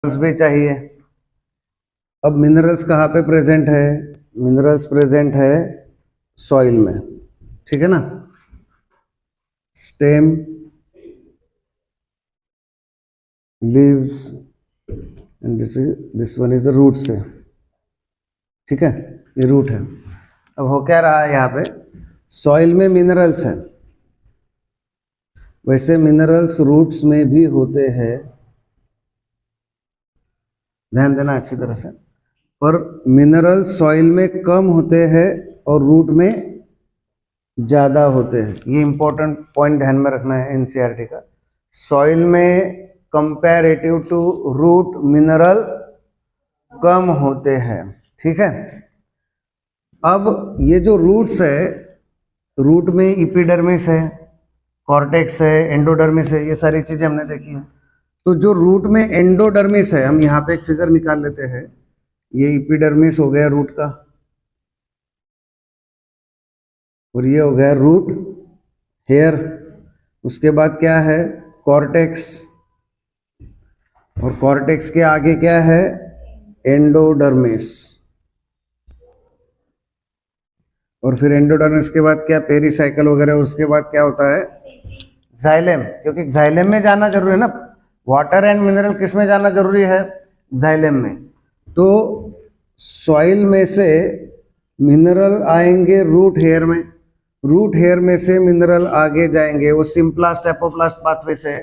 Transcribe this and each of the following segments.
भी चाहिए। अब मिनरल्स कहाँ पे प्रेजेंट है? मिनरल्स प्रेजेंट है सॉइल में, ठीक है ना। Stem, leaves and this one is the roots है, ठीक है, ये रूट है। अब हो क्या रहा है यहाँ पे, सॉइल में मिनरल्स हैं, वैसे मिनरल्स रूट्स में भी होते हैं, ध्यान देना अच्छी तरह से। पर मिनरल सॉइल में कम होते हैं और रूट में ज़्यादा होते हैं। ये इंपॉर्टेंट पॉइंट ध्यान में रखना है एनसीईआरटी का। सॉइल में कंपैरेटिव टू रूट मिनरल कम होते हैं, ठीक है। अब ये जो रूट्स है, रूट में इपिडर्मिस है, कॉर्टेक्स है, एंडोडर्मिस है, ये सारी चीज़ें हमने देखी हैं। तो जो रूट में एंडोडर्मिस है, हम यहाँ पे एक फिगर निकाल लेते हैं। ये इपिडर्मिस हो गया रूट का, और ये हो गया रूट हेयर। उसके बाद क्या है, कॉर्टेक्स, और कॉर्टेक्स के आगे क्या है, एंडोडर्मिस, और फिर एंडोडर्मिस के बाद क्या, पेरिसाइकल वगैरह, उसके बाद क्या होता है, जाइलेम। क्योंकि जाइलेम में जाना जरूरी है ना, वाटर एंड मिनरल किस में जाना जरूरी है, जाइलेम में। तो सॉइल में से मिनरल आएंगे रूट हेयर में, रूट हेयर में से मिनरल आगे जाएंगे, वो सिम्प्लास्ट एपोप्लास्ट पाथवे से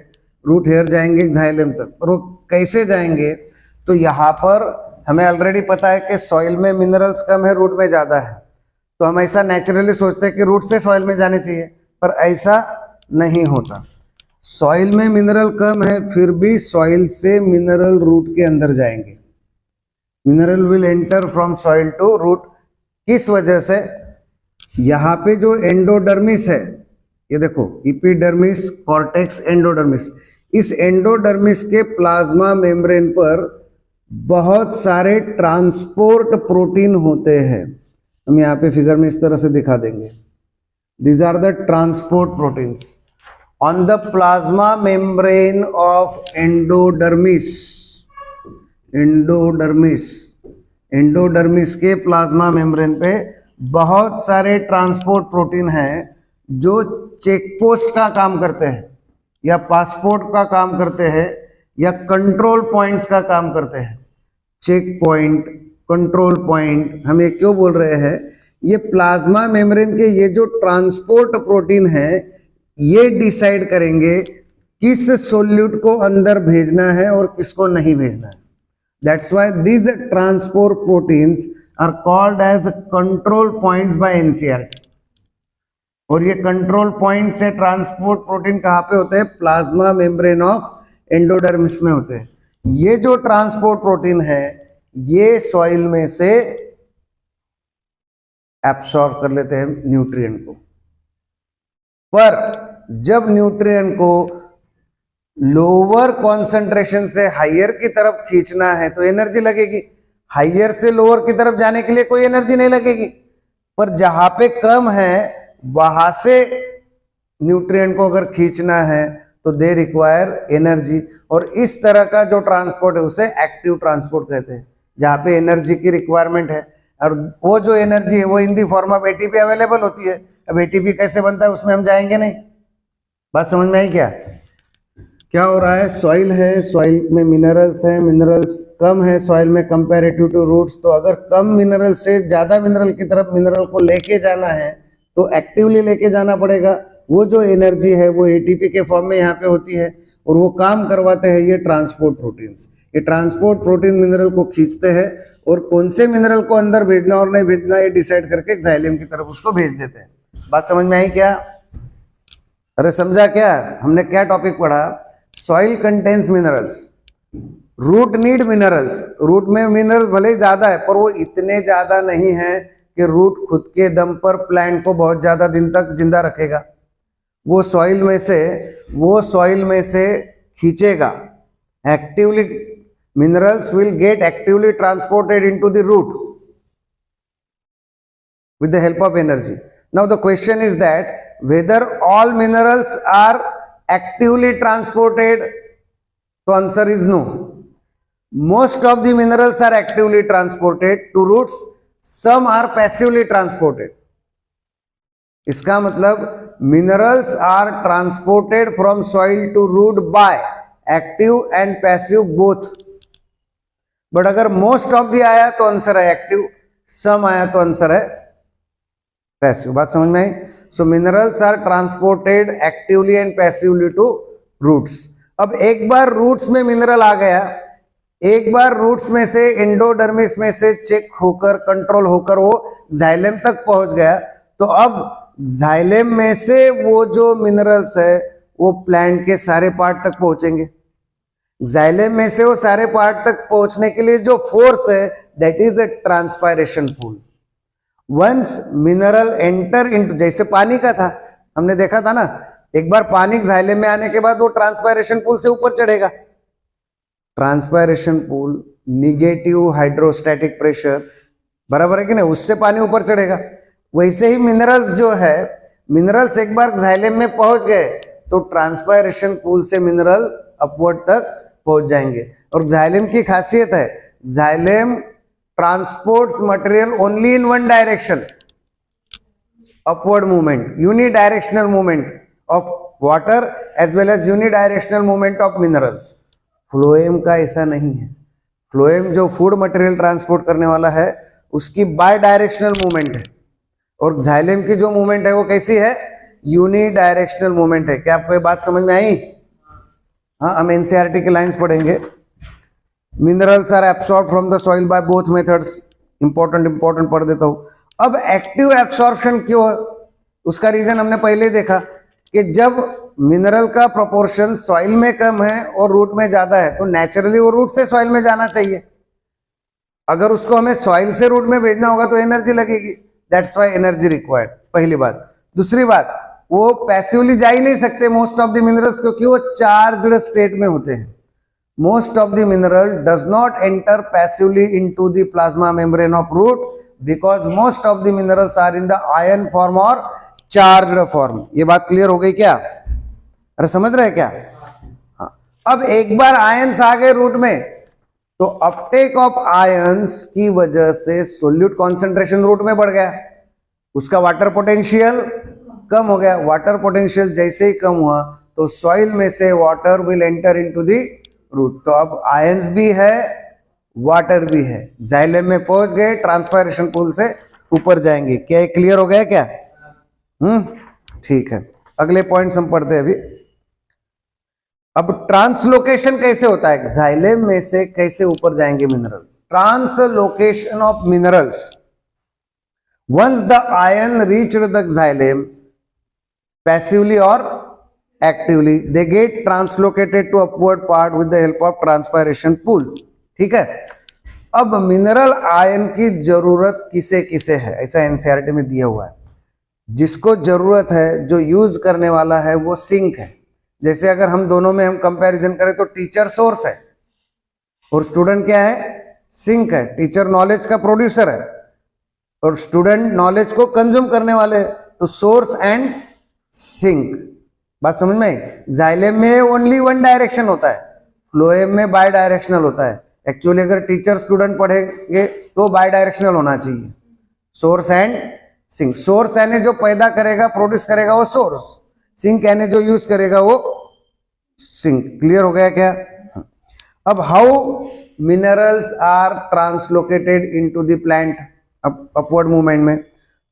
रूट हेयर जाएंगे जाइलेम तक। और वो कैसे जाएंगे, तो यहाँ पर हमें ऑलरेडी पता है कि सॉइल में मिनरल्स कम है, रूट में ज़्यादा है। तो हम ऐसा नेचुरली सोचते हैं कि रूट से सॉइल में जाने चाहिए, पर ऐसा नहीं होता। सॉइल में मिनरल कम है, फिर भी सॉइल से मिनरल रूट के अंदर जाएंगे। Mineral will enter from soil to root. किस वजह से, यहाँ पे जो एंडोडर्मिस है, ये देखो, इपिडर्मिस, कॉर्टेक्स, एंडोडर्मिस, इस एंडोडर्मिस के प्लाज्मा मेम्ब्रेन पर बहुत सारे ट्रांसपोर्ट प्रोटीन होते हैं। हम यहाँ पे फिगर में इस तरह से दिखा देंगे। These are the transport proteins on the plasma membrane of endodermis. Endodermis के प्लाज्मा मेम्ब्रेन पे बहुत सारे ट्रांसपोर्ट प्रोटीन हैं जो चेकपोस्ट का काम करते हैं, या पासपोर्ट का काम करते हैं, या कंट्रोल पॉइंट्स का काम करते हैं। चेक पॉइंट, कंट्रोल पॉइंट, हम ये क्यों बोल रहे हैं, ये प्लाज्मा मेम्ब्रेन के ये जो ट्रांसपोर्ट प्रोटीन है, ये डिसाइड करेंगे किस सोल्यूट को अंदर भेजना है और किसको नहीं भेजना है। That's why these transport proteins are called as control points by NCERT. और ये कंट्रोल पॉइंट से ट्रांसपोर्ट प्रोटीन कहाँ पे होते हैं, प्लाज्मा मेम्ब्रेन ऑफ एंडोडर्मिस में होते हैं। ये जो ट्रांसपोर्ट प्रोटीन है, ये सॉइल में से एब्सॉर्ब कर लेते हैं न्यूट्रिएंट को। पर जब न्यूट्रिएंट को लोअर कॉन्सेंट्रेशन से हायर की तरफ खींचना है तो एनर्जी लगेगी, हायर से लोअर की तरफ जाने के लिए कोई एनर्जी नहीं लगेगी। पर जहां पे कम है वहां से न्यूट्रिएंट को अगर खींचना है तो दे रिक्वायर एनर्जी। और इस तरह का जो ट्रांसपोर्ट है उसे एक्टिव ट्रांसपोर्ट कहते हैं, जहां पे एनर्जी की रिक्वायरमेंट है। और वो जो एनर्जी है वो in the form of ATP available होती है। अब एटीपी कैसे बनता है उसमें हम जाएंगे नहीं, बात समझ में आई क्या? क्या हो रहा है, सॉइल है, सॉइल में मिनरल्स हैं, मिनरल्स कम है सॉइल में कंपैरेटिव टू रूट्स। तो अगर कम मिनरल से ज्यादा मिनरल की तरफ मिनरल को लेके जाना है तो एक्टिवली लेके जाना पड़ेगा। वो जो एनर्जी है वो एटीपी के फॉर्म में यहाँ पे होती है, और वो काम करवाते हैं ये ट्रांसपोर्ट प्रोटीन्स। ये ट्रांसपोर्ट प्रोटीन मिनरल को खींचते हैं और कौन से मिनरल को अंदर भेजना और नहीं भेजना ये डिसाइड करके जाइलेम की तरफ उसको भेज देते हैं। बात समझ में आई क्या? अरे समझा क्या? हमने क्या टॉपिक पढ़ा, soil contains minerals, root need minerals. Root में मिनरल भले ही ज्यादा है पर वो इतने ज्यादा नहीं है कि रूट खुद के दम पर प्लांट को बहुत ज्यादा दिन तक जिंदा रखेगा। वो सॉइल में से खींचेगा actively. Minerals will get actively transported into the root with the help of energy. Now the question is that whether all minerals are actively transported, तो answer is no. Most of the minerals are actively transported to roots, some are passively transported. इसका मतलब minerals are transported from soil to root by active and passive both. But अगर most of the आया तो answer है active, some आया तो answer है passive. बात समझ में आई? So minerals are transported actively and passively to roots. अब एक बार रूट्स में मिनरल आ गया, एक बार रूट्स में से एंडोडर्मिस में से चेक होकर कंट्रोल होकर वो जाइलम तक पहुंच गया, तो अब जाइलम में से वो जो मिनरल्स है वो प्लांट के सारे पार्ट तक पहुंचेंगे. जाइलम में से वो सारे पार्ट तक पहुंचने के लिए जो फोर्स है that is a transpiration pull. Once mineral enter into, जैसे पानी का था, हमने देखा था ना, एक बार पानी जाइलम में आने के बाद वो ट्रांसपायरेशन पूल से ऊपर चढ़ेगा. Transpiration pool, negative hydrostatic pressure, बराबर है कि नहीं, उससे पानी ऊपर चढ़ेगा. वैसे ही मिनरल्स जो है, मिनरल्स एक बार जाइलम में पहुंच गए तो ट्रांसपायरेशन पूल से मिनरल अपवर्ड तक पहुंच जाएंगे. और जाइलम की खासियत है, xylem transports material only in one direction, upward movement, unidirectional movement of water as well as unidirectional movement of minerals. Phloem का ऐसा नहीं है. फ्लोएम जो फूड मटेरियल ट्रांसपोर्ट करने वाला है उसकी बाय डायरेक्शनल मूवमेंट है, और जाइलम की जो मूवमेंट है वो कैसी है? यूनिडायरेक्शनल मूवमेंट है. क्या आपको ये बात समझ में आई? हाँ, हम एनसीईआरटी के लाइंस पढ़ेंगे. Minerals are absorb from the soil by both methods. Important पढ़ देता हूं. अब एक्टिव एब्सॉर्प्शन क्यों है? उसका रीजन हमने पहले ही देखा कि जब मिनरल का प्रोपोर्शन सॉइल में कम है और रूट में ज्यादा है तो नेचुरली वो रूट से सॉइल में जाना चाहिए. अगर उसको हमें सॉइल से रूट में भेजना होगा तो एनर्जी लगेगी, दैट्स व्हाई एनर्जी रिक्वायर्ड. पहली बात. दूसरी बात, वो पैसिवली जा ही नहीं सकते मोस्ट ऑफ द मिनरल्स, क्योंकि वो चार्ज्ड स्टेट में होते हैं. Most of the mineral does not enter passively into the plasma membrane of root because most of the minerals are in the ion form और charged form. ये बात clear हो गई क्या? अरे समझ रहे क्या? हाँ. अब एक बार आयंस आ गए रूट में तो अपटेक ऑफ आयंस की वजह से सोल्यूट कॉन्सेंट्रेशन रूट में बढ़ गया, उसका वाटर पोटेंशियल कम हो गया. वाटर पोटेंशियल जैसे ही कम हुआ तो सॉइल में से water will enter into the root. तो अब आयंस भी है, वाटर भी है, जाइलम में पहुंच गए, ट्रांसपायरेशन पूल से ऊपर जाएंगे. क्या ये क्लियर हो गया क्या? ठीक है. अगले पॉइंट्स हम पढ़ते हैं अभी. अब ट्रांसलोकेशन कैसे होता है? जाइलम में से कैसे ऊपर जाएंगे mineral? Translocation of minerals. Once the ion reached the xylem passively और actively they get translocated to upward part with the help of transpiration pull. ठीक है. अब मिनरल आयन की जरूरत किसे किसे है? ऐसा एनसीईआरटी में दिया हुआ है. जिसको जरूरत है, जो यूज करने वाला है, वो सिंक है. जैसे अगर हम दोनों में हम कंपैरिजन करें तो टीचर सोर्स है और स्टूडेंट क्या है? सिंक है. टीचर नॉलेज का प्रोड्यूसर है और स्टूडेंट नॉलेज को कंज्यूम करने वाले हैं. तो सोर्स एंड सिंक. बात समझ में आई? जाइलम में ओनली वन डायरेक्शन होता है, फ्लोएम में बाय डायरेक्शनल होता है. एक्चुअली अगर टीचर स्टूडेंट पढ़ेंगे तो बाय डायरेक्शनल होना चाहिए. Source and sink. सोर्स यानी जो पैदा करेगा, प्रोड्यूस करेगा, वो सोर्स. सिंक यानी जो यूज करेगा वो सिंक. क्लियर हो गया क्या? अब how minerals are translocated into the plant upward movement में.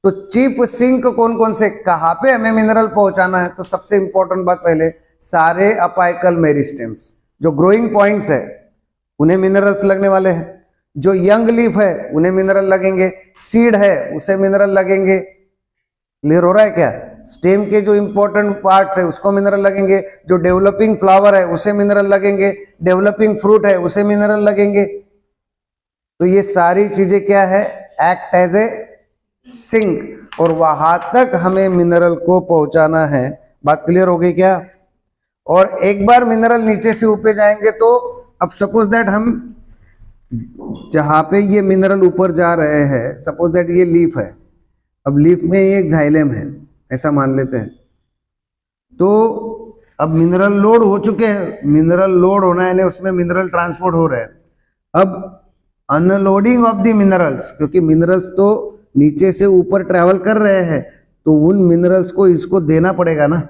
तो चीप सिंक कौन कौन से, कहां पे हमें मिनरल पहुंचाना है? तो सबसे इंपॉर्टेंट बात पहले, सारे अपाइकल मेरिस्टेम्स जो ग्रोइंग पॉइंट्स है उन्हें मिनरल्स लगने वाले हैं. जो यंग लीफ है उन्हें मिनरल लगेंगे, सीड है उसे मिनरल लगेंगे. क्लियर हो रहा है क्या? स्टेम के जो इंपॉर्टेंट पार्ट्स है उसको मिनरल लगेंगे, जो डेवलपिंग फ्लावर है उसे मिनरल लगेंगे, डेवलपिंग फ्रूट है उसे मिनरल लगेंगे. तो ये सारी चीजें क्या है? एक्ट एज ए सिंक, और वहां तक हमें मिनरल को पहुंचाना है. बात क्लियर हो गई क्या? और एक बार मिनरल नीचे से ऊपर जाएंगे तो अब सपोज दैट हम जहां पे ये मिनरल ऊपर जा रहे हैं, सपोज दैट ये लीफ है, अब लीफ में ये एक जाइलम है ऐसा मान लेते हैं. तो अब मिनरल लोड हो चुके हैं, मिनरल लोड होना है, उसमें मिनरल ट्रांसपोर्ट हो रहा है. अब अनलोडिंग ऑफ द मिनरल्स, क्योंकि मिनरल्स तो नीचे से ऊपर ट्रेवल कर रहे हैं, तो उन मिनरल्स को इसको देना पड़ेगा ना।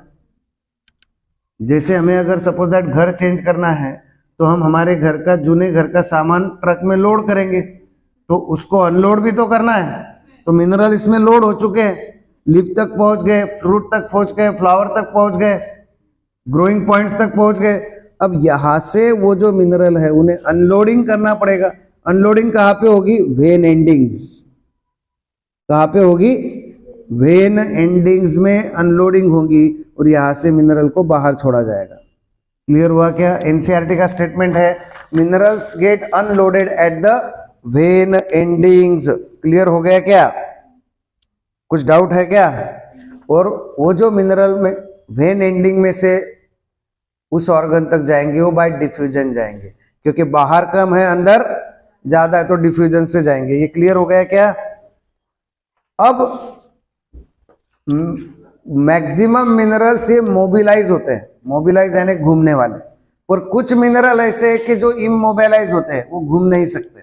जैसे हमें अगर सपोज दैट घर चेंज करना है, तो हम हमारे घर का जूने घर का सामान ट्रक में लोड करेंगे, तो उसको अनलोड भी तो करना है। तो मिनरल इसमें लोड हो चुके हैं, लीफ तक पहुंच गए, फ्रूट तक पहुंच गए, फ्लावर तक पहुंच गए, ग्रोइंग पॉइंट्स तक पहुंच गए। अब यहां से वो जो मिनरल है उन्हें अनलोडिंग करना पड़ेगा। अनलोडिंग कहां पे होगी? When endings. कहां पे होगी? वेन एंडिंग्स में अनलोडिंग होगी और यहां से मिनरल को बाहर छोड़ा जाएगा। क्लियर हुआ क्या? एनसीईआरटी का स्टेटमेंट है, minerals get unloaded at the vein endings. Clear हो गया क्या? कुछ डाउट है क्या? और वो जो मिनरल में वेन एंडिंग में से उस ऑर्गन तक जाएंगे वो बाय डिफ्यूजन जाएंगे, क्योंकि बाहर कम है अंदर ज्यादा है, तो डिफ्यूजन से जाएंगे। ये क्लियर हो गया क्या? अब मैक्सिमम मिनरल्स ये मोबिलाइज होते हैं, मोबिलाइज यानी घूमने वाले, और कुछ मिनरल ऐसे है कि जो इमोबिलाइज होते हैं, वो घूम नहीं सकते।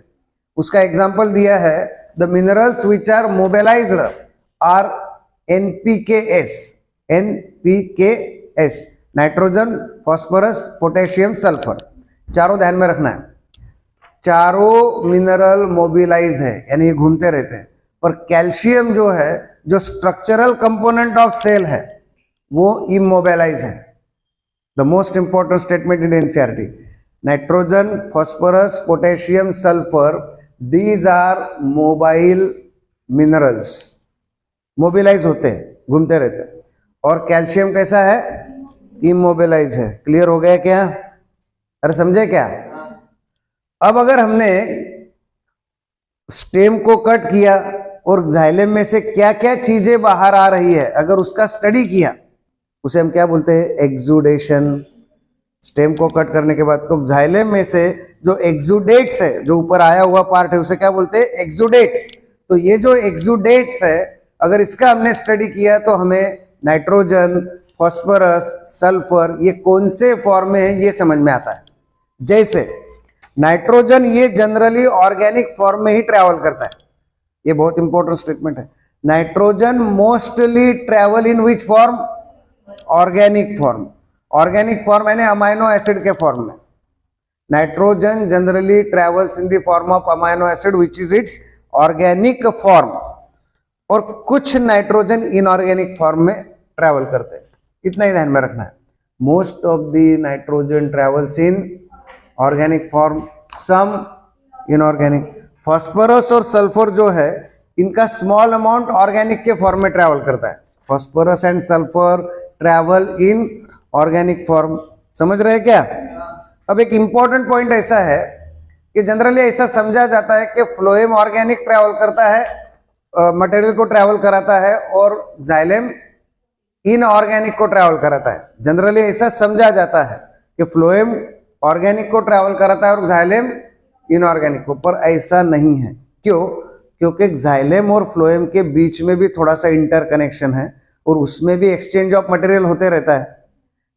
उसका एग्जांपल दिया है, the minerals which are mobilized are NPKS. NPKS nitrogen, phosphorus, potassium, sulphur, चारों ध्यान में रखना है। चारों मिनरल मोबिलाइज है यानी ये घूमते रहते हैं, पर कैल्शियम जो है, जो स्ट्रक्चरल कंपोनेंट ऑफ सेल है, वो इमोबिलाइज है। The most important statement in NCERT, nitrogen, phosphorus, potassium, sulphur, these are mobile minerals, mobilize होते हैं, घूमते रहते हैं। और कैल्शियम कैसा है? इमोबिलाइज है। क्लियर हो गया क्या? अरे समझे क्या? अब अगर हमने स्टेम को कट किया और जाइलम में से क्या क्या चीजें बाहर आ रही है, अगर उसका स्टडी किया, उसे हम क्या बोलते हैं? एक्सुडेशन। स्टेम को कट करने के बाद तो जाइलम में से जो एक्सुडेट्स है, जो ऊपर आया हुआ पार्ट है, उसे क्या बोलते हैं? एक्सुडेट। तो ये जो एक्सुडेट्स है, अगर इसका हमने स्टडी किया तो हमें नाइट्रोजन, फास्फोरस, सल्फर ये कौन से फॉर्म में है ये समझ में आता है। जैसे नाइट्रोजन ये जनरली ऑर्गेनिक फॉर्म में ही ट्रेवल करता है, ये बहुत इंपॉर्टेंट स्टेटमेंट है। Nitrogen mostly travel in which form? Organic form. Organic form यानी अमाइनो एसिड के फॉर्म में। Nitrogen generally travels in the form of amino acid which is its organic form, और कुछ नाइट्रोजन इनऑर्गेनिक फॉर्म में travel करते हैं। इतना ही ध्यान में रखना है। Most of the nitrogen travels in organic form, some inorganic. Phosphorus और सल्फर जो है, इनका स्मॉल अमाउंट ऑर्गेनिक के फॉर्म में ट्रेवल करता है। Phosphorus and sulphur travel in organic form. समझ रहे हैं क्या? अब एक इंपॉर्टेंट पॉइंट ऐसा है कि जनरली ऐसा समझा जाता है कि फ्लोएम ऑर्गेनिक ट्रेवल करता है, मटेरियल को ट्रेवल कराता है, और जाइलम इनऑर्गेनिक को ट्रेवल कराता है। जनरली ऐसा समझा जाता है कि फ्लोएम ऑर्गेनिक को ट्रेवल कराता है और जाइलम इनऑर्गेनिक को, पर ऐसा नहीं है। क्यों? क्योंकि जाइलम और फ्लोएम के बीच में भी थोड़ा सा इंटर कनेक्शन है और उसमें भी एक्सचेंज ऑफ मटेरियल होते रहता है।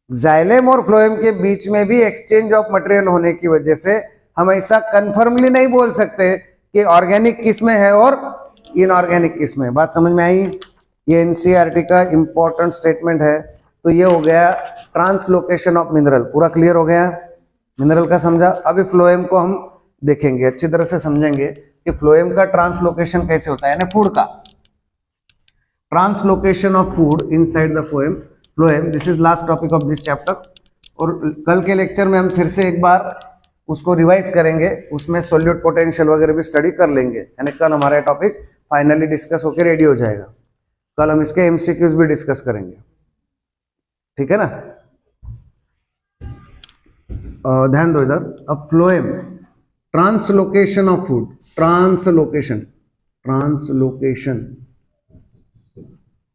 जाइलम और फ्लोएम के बीच में भी एक्सचेंज ऑफ मटेरियल होने की वजह से हम ऐसा कंफर्मली नहीं बोल सकते कि ऑर्गेनिक किस में है और इनऑर्गेनिक किस में। बात समझ में आई? ये एनसीईआरटी का इंपॉर्टेंट स्टेटमेंट है। तो ये हो गया ट्रांसलोकेशन ऑफ मिनरल। पूरा क्लियर हो गया? मिनरल का समझा। अभी फ्लोएम को हम देखेंगे, अच्छी तरह से समझेंगे कि फ्लोएम का ट्रांसलोकेशन कैसे होता है, यानी फूड का translocation of food inside the phloem. This is last topic of this chapter. और कल के लेक्चर में हम फिर से एक बार उसको रिवाइज करेंगे, उसमें सोल्यूट पोटेंशियल वगैरह भी स्टडी कर लेंगे, यानी कल हमारा टॉपिक फाइनली डिस्कस होकर रेडी हो जाएगा। कल हम इसके एमसीक्यूज भी डिस्कस करेंगे, ठीक है ना? ध्यान दो इधर। अब phloem, translocation of food, translocation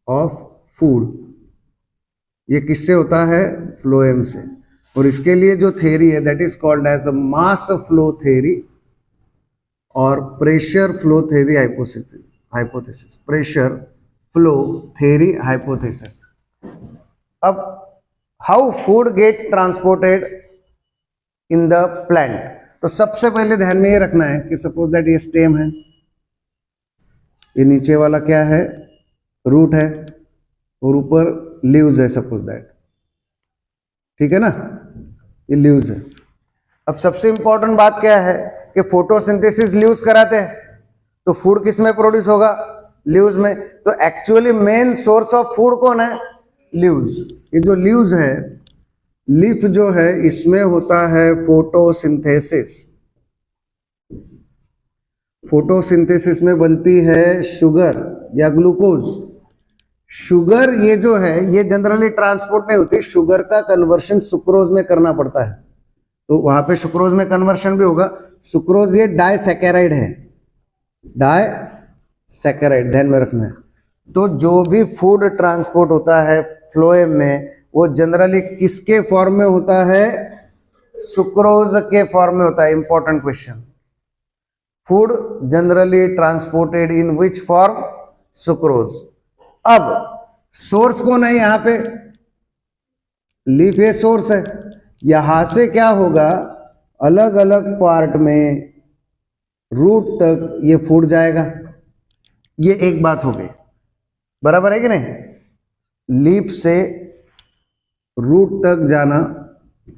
of food, ये किससे होता है? फ्लोएम से। और इसके लिए जो थ्योरी है that is called as a mass flow theory और pressure flow theory hypothesis. Pressure flow theory hypothesis. अब how food get transported in the plant. तो सबसे पहले ध्यान में ये रखना है कि सपोज दैट ये स्टेम है, ये नीचे वाला क्या है, रूट है, और ऊपर लीव्स है सपोज दैट, ठीक है ना, ये लीव्स है। अब सबसे इंपॉर्टेंट बात क्या है कि फोटोसिंथेसिस लीव्स कराते हैं, तो फूड किस में प्रोड्यूस होगा, लीव्स में। तो actually main source of food कौन है, लीव्स। ये जो लीव्स है, लीफ जो है, इसमें होता है फोटोसिंथेसिस। फोटोसिंथेसिस में बनती है शुगर या ग्लूकोज। शुगर ये जो है, ये जनरली ट्रांसपोर्ट नहीं होती, शुगर का कन्वर्शन सुक्रोज में करना पड़ता है, तो वहां पे सुक्रोज में कन्वर्शन भी होगा। सुक्रोज ये डाइसैकेराइड है, डाइसैकेराइड, ध्यान में रखना है। तो जो भी फूड ट्रांसपोर्ट होता है फ्लोएम में, वो जनरली किसके फॉर्म में होता है, सुक्रोज के फॉर्म में होता है। Important question, food generally transported in which form, sucrose. अब सोर्स कौन है यहां पे, लीफ ये सोर्स है। यहां से क्या होगा, अलग अलग पार्ट में रूट तक ये फूड जाएगा। ये एक बात हो गई, बराबर है कि नहीं, लीफ से रूट तक जाना,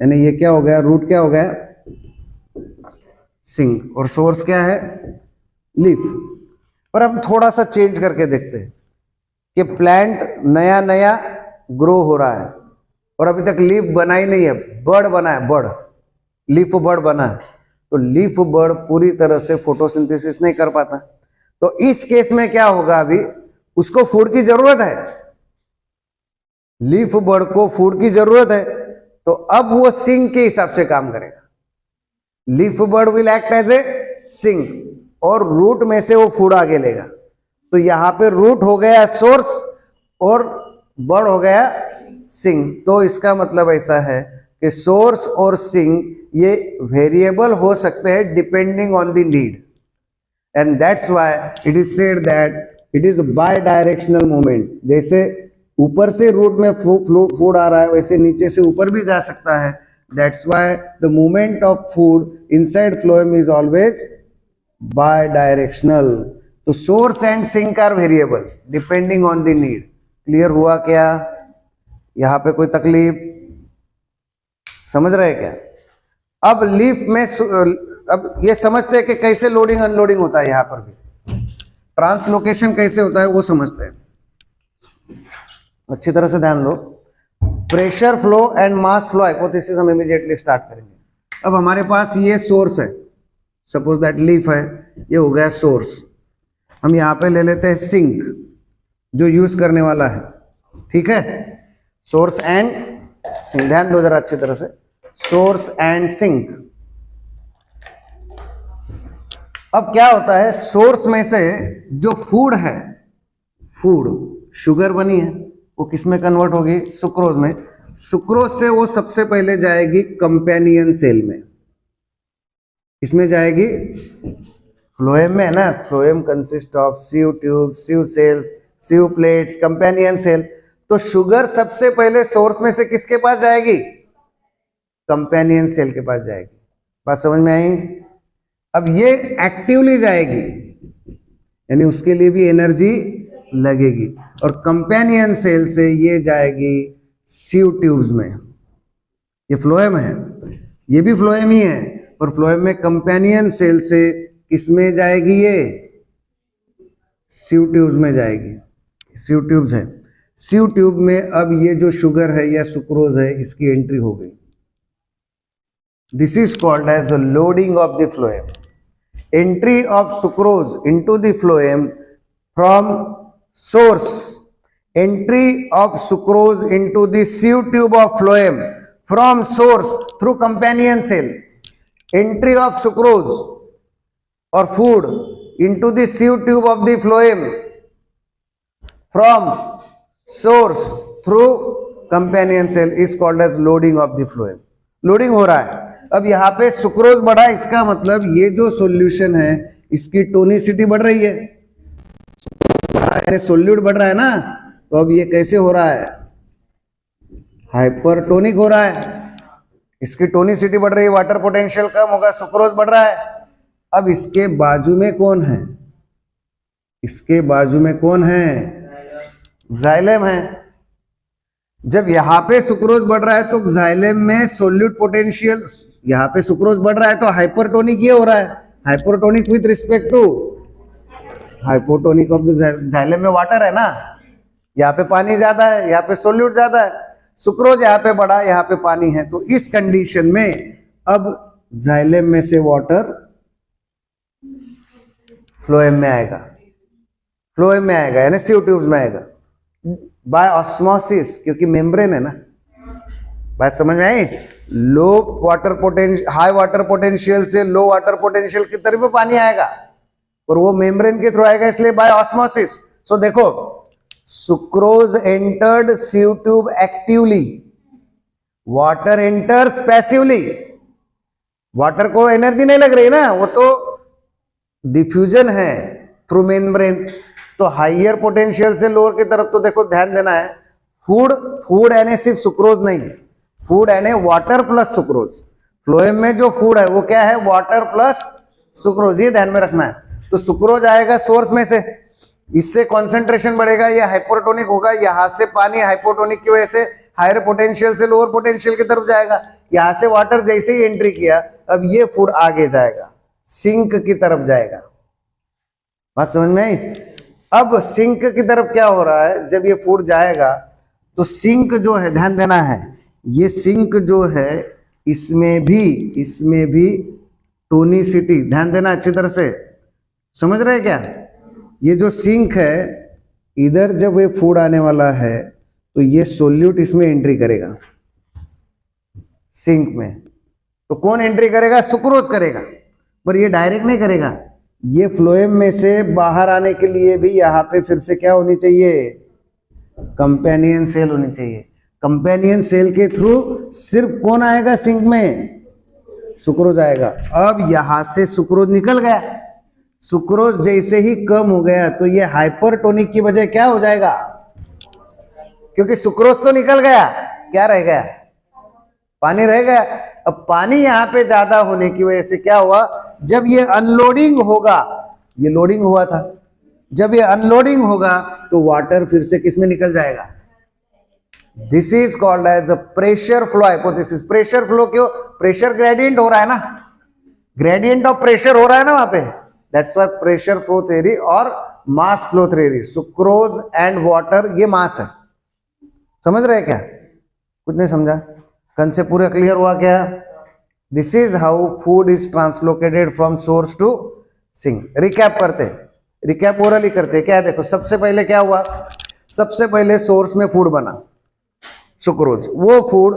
यानी ये क्या हो गया, रूट क्या हो गया, सिंक, और सोर्स क्या है, लीफ। पर अब थोड़ा सा चेंज करके देखते हैं कि प्लांट नया नया ग्रो हो रहा है और अभी तक लीफ बना ही नहीं है, बर्ड बना है, बर्ड, लीफ बर्ड बना है। तो लीफ बर्ड पूरी तरह से फोटोसिंथेसिस नहीं कर पाता, तो इस केस में क्या होगा, अभी उसको फूड की जरूरत है, लीफ बर्ड को फूड की जरूरत है, तो अब वो सिंक के हिसाब से काम करेगा। Leaf bud will act as a sink, और रूट में से वो फूड आगे लेगा। तो यहां पे रूट हो गया सोर्स और बर्ड हो गया सिंक। तो इसका मतलब ऐसा है कि सोर्स और सिंक ये वेरिएबल हो सकते हैं depending on the need, and that's why it is said that it is by directional movement. जैसे ऊपर से रूट में फूड आ रहा है, वैसे नीचे से ऊपर भी जा सकता है। That's why the movement of food inside phloem is always bidirectional. तो source and sink are variable depending on the need. Clear हुआ क्या, यहां पे कोई तकलीफ, समझ रहे क्या। अब लीफ में अब ये समझते हैं कि कैसे लोडिंग अनलोडिंग होता है, यहां पर भी ट्रांसलोकेशन कैसे होता है वो समझते हैं, अच्छी तरह से ध्यान दो। Pressure flow and mass flow hypothesis हम इमीडिएटली स्टार्ट करेंगे। अब हमारे पास ये सोर्स है, सपोज दैट लीफ है, ये हो गया सोर्स। हम यहां पे ले लेते हैं सिंक, जो यूज करने वाला है, ठीक है, सोर्स एंड सिंक, ध्यान दो जरा अच्छी तरह से, सोर्स एंड सिंक। अब क्या होता है, सोर्स में से जो फूड है, फूड शुगर बनी है, वो किस में कन्वर्ट होगी, सुक्रोज में। सुक्रोज से वो सबसे पहले जाएगी कंपेनियन सेल में, इसमें जाएगी, फ्लोएम में है ना, phloem consist of sieve tube, sieve cells, sieve plates, companion cell. तो शुगर सबसे पहले सोर्स में से किसके पास जाएगी, कंपेनियन सेल के पास जाएगी। बात समझ में आई। अब ये एक्टिवली जाएगी, यानी उसके लिए भी एनर्जी लगेगी, और कंपेनियन सेल से ये जाएगी सीव ट्यूब्स में। ये फ्लोएम है, ये भी फ्लोएम ही है, और फ्लोएम में कंपेनियन सेल से किसमें जाएगी, ये सीव ट्यूब्स में जाएगी। सीव ट्यूब्स है, सीव ट्यूब में अब ये जो शुगर है या सुक्रोज है, इसकी एंट्री हो गई। This is called as the loading of the phloem. Entry of sucrose into the phloem from source, entry of sucrose into the sieve tube of phloem from source through companion cell, entry of sucrose or food into the sieve tube of the phloem from source through companion cell is called as loading of the phloem. Loading हो रहा है। अब यहाँ पे sucrose बढ़ा, इसका मतलब ये जो सॉल्यूशन है इसकी टोनिसिटी बढ़ रही है, सोल्यूट बढ़ रहा है ना। तो अब ये कैसे हो रहा है, हाइपरटोनिक हो रहा है, इसकी टोनिसिटी बढ़ रही है, वाटर पोटेंशियल कम होगा, सुक्रोज बढ़ रहा है। अब इसके बाजू में कौन है? इसके बाजू में कौन है? जाइलम है। जब यहां पे सुक्रोज बढ़ रहा है तो जाइलम में सोल्यूट पोटेंशियल, यहां पे सुक्रोज बढ़ रहा है तो हाइपरटोनिक ये हो रहा है, hypertonic with respect to hypotonic of the xylem में वाटर है ना, यहाँ पे पानी ज्यादा है, यहाँ पे सोल्यूट ज्यादा है, सुक्रोज यहाँ पे बढ़ा, यहाँ पे पानी है। तो इस कंडीशन में अब जाइलम में से वाटर फ्लोएम में आएगा, फ्लोएम में आएगा यानी सीव ट्यूब्स में आएगा बाय ऑस्मोसिस, क्योंकि मेम्ब्रेन है ना। बात समझ में आई? Low water potential, high water potential से लो वाटर पोटेंशियल की तरफ पानी आएगा और वो मेम्ब्रेन के थ्रू आएगा, इसलिए बाय ऑस्मोसिस। सो देखो, sucrose entered sieve tube actively, water enters passively. Water को एनर्जी नहीं लग रही ना, वो तो डिफ्यूजन है थ्रू मेम्ब्रेन। तो हाइयर पोटेंशियल से लोअर की तरफ, तो देखो ध्यान देना है, फूड यानी सिर्फ सुक्रोज नहीं है, फूड यानी वाटर प्लस सुक्रोज। फ्लोएम में जो फूड है वो क्या है? वाटर प्लस सुक्रोज, ये ध्यान में रखना है। तो सुक्रोज आएगा सोर्स में से, इससे कॉन्सेंट्रेशन बढ़ेगा, ये हाइपोटोनिक होगा, यहां से पानी हाइपोटोनिक की वजह से हायर पोटेंशियल से लोअर पोटेंशियल की तरफ जाएगा। यहां से वाटर जैसे ही एंट्री किया, अब ये फूड आगे जाएगा, सिंक की तरफ जाएगा। बात समझ में आई? अब सिंक की तरफ क्या हो रहा है? जब ये फूड जाएगा तो सिंक जो है, ध्यान देना है, ये सिंक जो है इसमें भी टोनिसिटी, ध्यान देना अच्छी तरह से, समझ रहे हैं क्या? ये जो सिंक है, इधर जब ये फूड आने वाला है तो ये सोल्यूट इसमें एंट्री करेगा सिंक में। तो कौन एंट्री करेगा? सुक्रोज करेगा, पर ये डायरेक्ट नहीं करेगा, ये फ्लोएम में से बाहर आने के लिए भी यहाँ पे फिर से क्या होनी चाहिए? कंपेनियन सेल होनी चाहिए। कंपेनियन सेल के थ्रू सिर्फ कौन आएगा सिंक में? सुक्रोज आएगा। अब यहां से सुक्रोज निकल गया, सुक्रोज जैसे ही कम हो गया तो ये हाइपरटोनिक की वजह क्या हो जाएगा? क्योंकि सुक्रोज तो निकल गया, क्या रह गया? पानी रह गया। अब पानी यहां पे ज्यादा होने की वजह से क्या हुआ? जब ये अनलोडिंग होगा, ये लोडिंग हुआ था, जब ये अनलोडिंग होगा तो वाटर फिर से किस में निकल जाएगा? This is called as a pressure flow hypothesis. Pressure flow क्यों? प्रेशर ग्रेडियंट हो रहा है ना, ग्रेडियंट ऑफ प्रेशर हो रहा है ना वहां पे, that's why pressure flow theory और mass flow theory. Sucrose and water ये मास है, समझ रहे हैं क्या? कुछ नहीं समझा? कंसेप्ट पूरा क्लियर हुआ क्या? This is how food is translocated from source to sink. Recap करते हैं, रिकैप ओरली करते हैं। क्या है? देखो, सबसे पहले क्या हुआ? सबसे पहले सोर्स में फूड बना सुक्रोज, वो फूड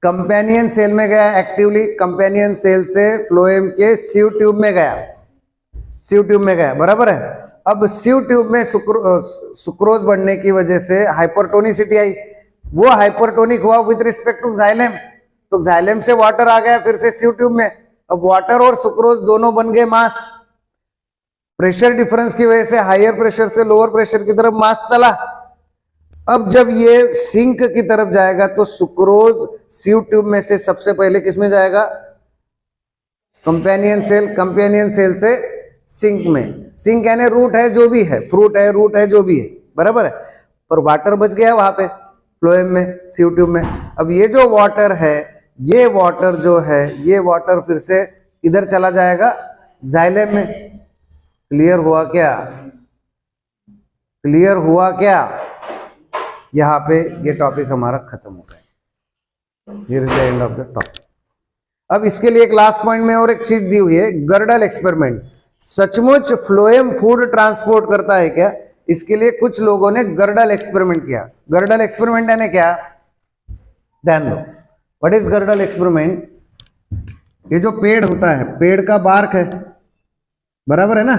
कंपेनियन सेल में गया एक्टिवली, कंपेनियन सेल से फ्लोएम के सीव ट्यूब में गया, सीव ट्यूब में गया, बराबर है। अब सीव ट्यूब में सुक्रोज बढ़ने की वजह से हाइपरटोनिसिटी आई, वो हाइपरटोनिक हुआ विद रिस्पेक्ट टू जाइलम, तो जाइलम से वाटर आ गया फिर से सीव ट्यूब में। अब वाटर और सुक्रोज दोनों बन गए मास। प्रेशर डिफरेंस की वजह से हायर प्रेशर से लोअर प्रेशर की तरफ मास चला। अब जब ये सिंक की तरफ जाएगा तो सुक्रोज सीव ट्यूब में से सबसे पहले किसमें जाएगा? कंपेनियन सेल, कंपेनियन सेल से सिंक में। सिंक यानी रूट है जो भी है, फ्रूट है, रूट है जो भी है, बराबर है। पर वाटर बच गया वहां पे फ्लोएम में, सीव ट्यूब में। अब ये जो वाटर है, ये वाटर जो है, ये वाटर फिर से इधर चला जाएगा जाइलम में। क्लियर हुआ क्या? क्लियर हुआ क्या? यहाँ पे ये टॉपिक हमारा खत्म हो गया। Here is the end of the topic. अब इसके लिए एक लास्ट पॉइंट में और एक चीज दी हुई है, गर्डल एक्सपेरिमेंट। सचमुच फ्लोएम फूड ट्रांसपोर्ट करता है क्या? इसके लिए कुछ लोगों ने गर्डल एक्सपेरिमेंट किया। गर्डल एक्सपेरिमेंट यानी क्या? ध्यान दो, व्हाट इज गर्डल एक्सपेरिमेंट? ये जो पेड़ होता है, पेड़ का बार्क है, बराबर है ना,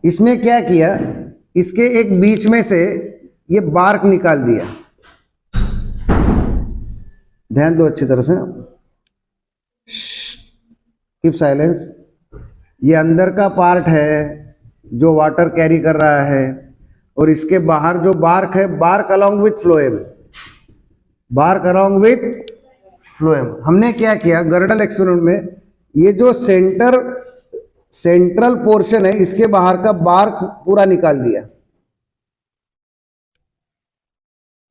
इसमें क्या किया? इसके एक बीच में से ये बार्क निकाल दिया। ध्यान दो अच्छी तरह से, कीप साइलेंस। ये अंदर का पार्ट है जो वाटर कैरी कर रहा है, और इसके बाहर जो बार्क है, bark along with phloem, bark along with phloem. हमने क्या किया गर्डल एक्सपेरिमेंट में, ये जो सेंट्रल पोर्शन है इसके बाहर का बार्क पूरा निकाल दिया,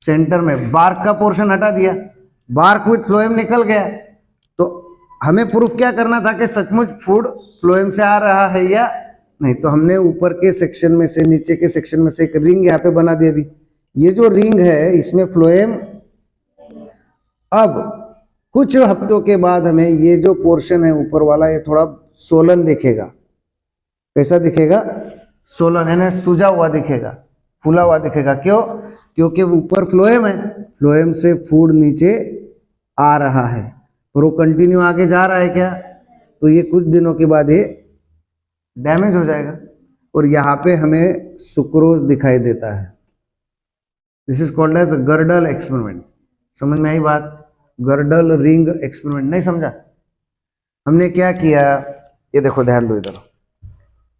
सेंटर में बार्क का पोर्शन हटा दिया, बार्क विथ फ्लोएम निकल गया। तो हमें प्रूफ क्या करना था कि सचमुच फूड फ्लोएम से आ रहा है या नहीं। तो हमने ऊपर के सेक्शन में से नीचे के सेक्शन में से एक रिंग यहाँ पे बना दिया। अभी ये जो रिंग है इसमें फ्लोएम, अब कुछ हफ्तों के बाद हमें ये जो पोर्शन है ऊपर वाला ये थोड़ा सोलन दिखेगा। कैसा दिखेगा? सोलन, यानी सूजा हुआ दिखेगा, फूला हुआ दिखेगा। क्यों? क्योंकि ऊपर फ्लोएम है, फ्लोएम से फूड नीचे आ रहा है और वो कंटिन्यू आगे जा रहा है क्या, तो ये कुछ दिनों के बाद ये डैमेज हो जाएगा और यहाँ पे हमें सुक्रोज दिखाई देता है। This is called as girdle experiment. समझ में आई बात? Girdle ring experiment. नहीं समझा? हमने क्या किया, ये देखो ध्यान दो इधर।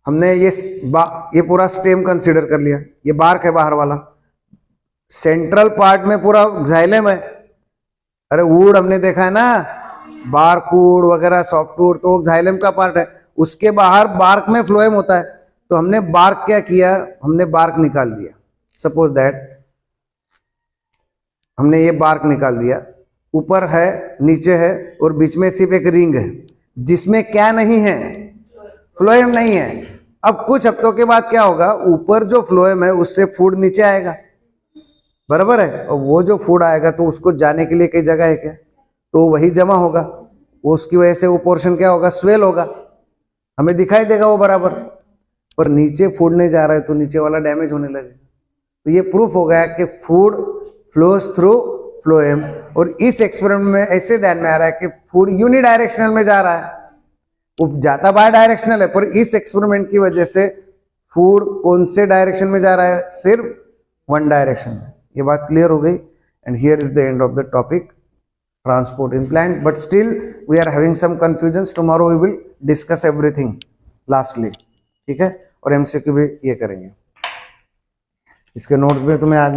हमने ये पूरा स्टेम कंसीडर कर लिया, ये बार्क है बाहर वाला, सेंट्रल पार्ट में पूरा जाइलम है। अरे वुड हमने देखा है ना, बार्क वुड वगैरह सॉफ्ट वुड, तो जाइलम का पार्ट है, उसके बाहर बार्क में फ्लोएम होता है। तो हमने बार्क क्या किया, हमने बार्क निकाल दिया। सपोज दैट हमने ये बार्क निकाल दिया, ऊपर है नीचे है और बीच में सिर्फ एक रिंग है जिसमें क्या नहीं है, फ्लोएम नहीं है। अब कुछ हफ्तों के बाद क्या होगा, ऊपर जो फ्लोएम है उससे फूड नीचे आएगा, बराबर है, और वो जो फूड आएगा तो उसको जाने के लिए कई जगह है क्या, तो वही जमा होगा, वो उसकी वजह से वो पोर्शन क्या होगा, स्वेल होगा, हमें दिखाई देगा वो बराबर। पर नीचे फूड नहीं जा रहा है तो नीचे वाला डैमेज होने लगेगा। तो ये प्रूफ हो गया कि फूड फ्लोज थ्रू फ्लोएम। और इस एक्सपेरिमेंट में ऐसे ध्यान में आ रहा है कि फूड यूनिडायरेक्शनल में जा रहा है, वो जाता बाय डायरेक्शनल है, पर इस एक्सपेरिमेंट की वजह से फूड कौन से डायरेक्शन में जा रहा है, सिर्फ वन डायरेक्शन में। ये बात क्लियर हो गई। And here is the end of the topic transport in plant, but still we are having some confusions. Tomorrow we will discuss everything lastly, ठीक है, और एमसीक्यू भी ये करेंगे। इसके नोट्स में तुम्हें आज